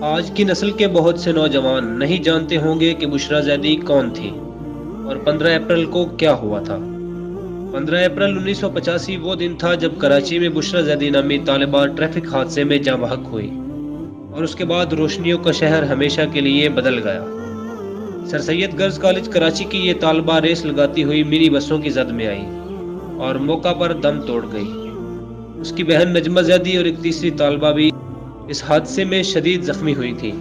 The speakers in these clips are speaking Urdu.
آج کی نسل کے بہت سے نوجوان نہیں جانتے ہوں گے کہ بشریٰ زیدی کون تھی اور 15 اپریل کو کیا ہوا تھا۔ 15 اپریل 1985 وہ دن تھا جب کراچی میں بشریٰ زیدی نامی طالبہ ٹریفک حادثے میں جاں بحق ہوئی اور اس کے بعد روشنیوں کا شہر ہمیشہ کے لیے بدل گیا۔ سر سید گرلز کالج کراچی کی یہ طالبہ ریس لگاتی ہوئی منی بسوں کی زد میں آئی اور موقع پر دم توڑ گئی۔ اس کی بہن نجمہ زیدی اور ایک تیسری طالبہ بھی اس حادثے میں شدید زخمی ہوئی تھی۔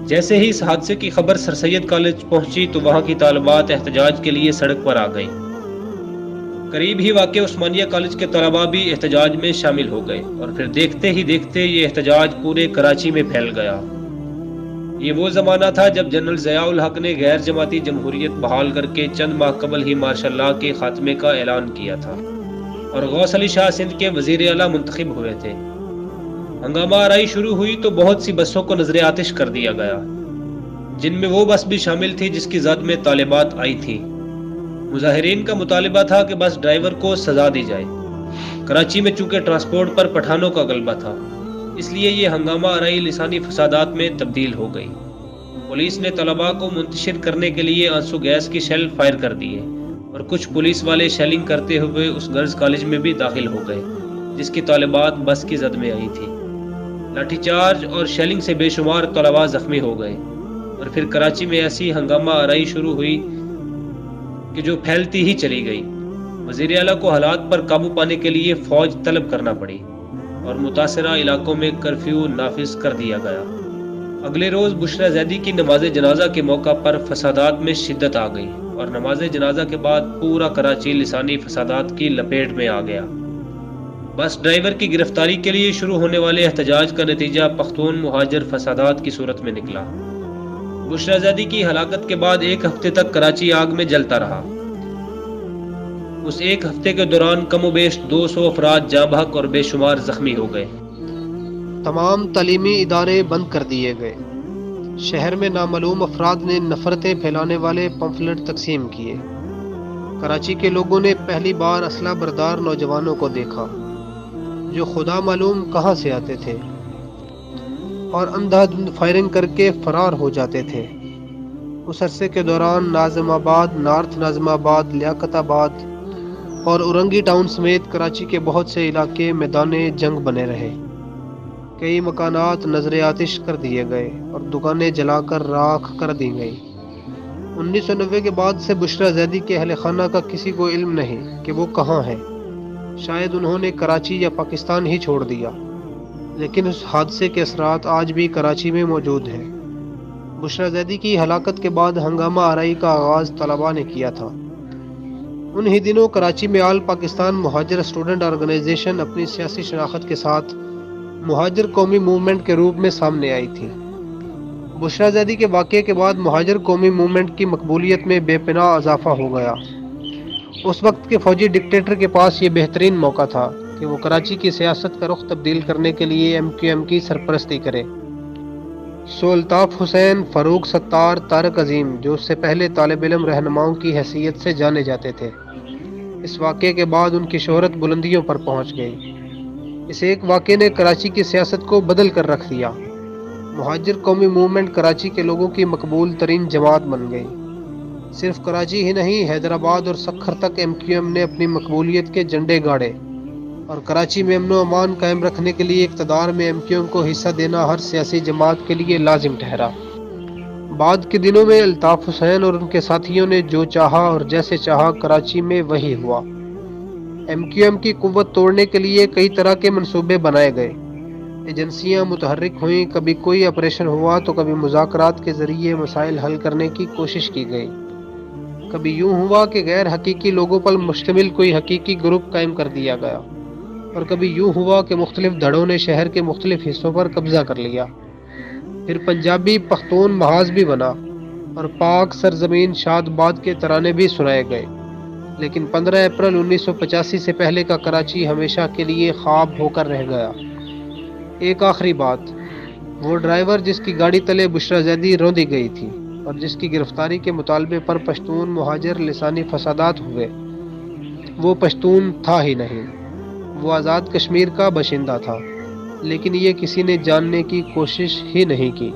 جیسے ہی اس حادثے کی خبر سر سید کالج پہنچی تو وہاں کی طالبات احتجاج کے لیے سڑک پر آ گئیں۔ قریب ہی واقع عثمانیہ کالج کے طلباء بھی احتجاج میں شامل ہو گئے اور پھر دیکھتے ہی دیکھتے یہ احتجاج پورے کراچی میں پھیل گیا۔ یہ وہ زمانہ تھا جب جنرل ضیاء الحق نے غیر جماعتی جمہوریت بحال کر کے چند ماہ قبل ہی مارشل لاء کے خاتمے کا اعلان کیا تھا اور غوث علی شاہ سندھ کے وزیر اعلیٰ منتخب ہوئے تھے۔ ہنگامہ آرائی شروع ہوئی تو بہت سی بسوں کو نظر آتش کر دیا گیا، جن میں وہ بس بھی شامل تھی جس کی زد میں طالبات آئی تھیں۔ مظاہرین کا مطالبہ تھا کہ بس ڈرائیور کو سزا دی جائے۔ کراچی میں چونکہ ٹرانسپورٹ پر پٹھانوں کا غلبہ تھا، اس لیے یہ ہنگامہ آرائی لسانی فسادات میں تبدیل ہو گئی۔ پولیس نے طلباء کو منتشر کرنے کے لیے آنسو گیس کی شیل فائر کر دیے اور کچھ پولیس والے شیلنگ کرتے ہوئے اس گرلز کالج میں بھی داخل ہو گئے جس کی طالبات بس کی زد میں آئی تھی۔ لاٹھی چارج اور شیلنگ سے بے شمار طلباء زخمی ہو گئے اور پھر کراچی میں ایسی ہنگامہ آرائی شروع ہوئی کہ جو پھیلتی ہی چلی گئی۔ وزیر اعلیٰ کو حالات پر قابو پانے کے لیے فوج طلب کرنا پڑی اور متاثرہ علاقوں میں کرفیو نافذ کر دیا گیا۔ اگلے روز بشریٰ زیدی کی نماز جنازہ کے موقع پر فسادات میں شدت آ گئی اور نماز جنازہ کے بعد پورا کراچی لسانی فسادات کی لپیٹ میں آ گیا۔ بس ڈرائیور کی گرفتاری کے لیے شروع ہونے والے احتجاج کا نتیجہ پختون مہاجر فسادات کی صورت میں نکلا۔ بشریٰ زیدی کی ہلاکت کے بعد ایک ہفتے تک کراچی آگ میں جلتا رہا۔ اس ایک ہفتے کے دوران کم و بیش 200 افراد جاں بحق اور بے شمار زخمی ہو گئے۔ تمام تعلیمی ادارے بند کر دیے گئے۔ شہر میں نامعلوم افراد نے نفرتیں پھیلانے والے پمفلٹ تقسیم کیے۔ کراچی کے لوگوں نے پہلی بار اسلحہ بردار نوجوانوں کو دیکھا جو خدا معلوم کہاں سے آتے تھے اور اندھا دھند فائرنگ کر کے فرار ہو جاتے تھے۔ اس عرصے کے دوران ناظم آباد، نارتھ ناظم آباد، لیاقت آباد اور اورنگی ٹاؤن سمیت کراچی کے بہت سے علاقے میدان جنگ بنے رہے۔ کئی مکانات نظر آتش کر دیے گئے اور دکانیں جلا کر راکھ کر دی گئیں۔ 1990 کے بعد سے بشریٰ زیدی کے اہل خانہ کا کسی کو علم نہیں کہ وہ کہاں ہے۔ شاید انہوں نے کراچی یا پاکستان ہی چھوڑ دیا، لیکن اس حادثے کے اثرات آج بھی کراچی میں موجود ہیں۔ بشریٰ زیدی کی ہلاکت کے بعد ہنگامہ آرائی کا آغاز طلباء نے کیا تھا۔ انہی دنوں کراچی میں آل پاکستان مہاجر اسٹوڈنٹ آرگنائزیشن اپنی سیاسی شناخت کے ساتھ مہاجر قومی موومنٹ کے روپ میں سامنے آئی تھی۔ بشریٰ زیدی کے واقعے کے بعد مہاجر قومی موومنٹ کی مقبولیت میں بے پناہ اضافہ ہو گیا۔ اس وقت کے فوجی ڈکٹیٹر کے پاس یہ بہترین موقع تھا کہ وہ کراچی کی سیاست کا رخ تبدیل کرنے کے لیے ایم کیو ایم کی سرپرستی کرے۔ سو الطاف حسین، فاروق ستار، طارق عظیم جو اس سے پہلے طالب علم رہنماؤں کی حیثیت سے جانے جاتے تھے، اس واقعے کے بعد ان کی شہرت بلندیوں پر پہنچ گئی۔ اس ایک واقعے نے کراچی کی سیاست کو بدل کر رکھ دیا۔ مہاجر قومی موومنٹ کراچی کے لوگوں کی مقبول ترین جماعت بن گئی۔ صرف کراچی ہی نہیں، حیدرآباد اور سکھر تک ایم کیو ایم نے اپنی مقبولیت کے جھنڈے گاڑے اور کراچی میں امن و امان قائم رکھنے کے لیے اقتدار میں ایم کیو ایم کو حصہ دینا ہر سیاسی جماعت کے لیے لازم ٹھہرا۔ بعد کے دنوں میں الطاف حسین اور ان کے ساتھیوں نے جو چاہا اور جیسے چاہا کراچی میں وہی ہوا۔ ایم کیو ایم کی قوت توڑنے کے لیے کئی طرح کے منصوبے بنائے گئے، ایجنسیاں متحرک ہوئیں، کبھی کوئی آپریشن ہوا تو کبھی مذاکرات کے ذریعے مسائل حل کرنے کی کوشش کی گئی، کبھی یوں ہوا کہ غیر حقیقی لوگوں پر مشتمل کوئی حقیقی گروپ قائم کر دیا گیا، اور کبھی یوں ہوا کہ مختلف دھڑوں نے شہر کے مختلف حصوں پر قبضہ کر لیا۔ پھر پنجابی پختون محاذ بھی بنا اور پاک سرزمین شاد باد کے ترانے بھی سنائے گئے، لیکن 15 اپریل 1985 سے پہلے کا کراچی ہمیشہ کے لیے خواب ہو کر رہ گیا۔ ایک آخری بات، وہ ڈرائیور جس کی گاڑی تلے بشریٰ زیدی روندی گئی تھی اور جس کی گرفتاری کے مطالبے پر پشتون مہاجر لسانی فسادات ہوئے، وہ پشتون تھا ہی نہیں، وہ آزاد کشمیر کا باشندہ تھا۔ لیکن یہ کسی نے جاننے کی کوشش ہی نہیں کی۔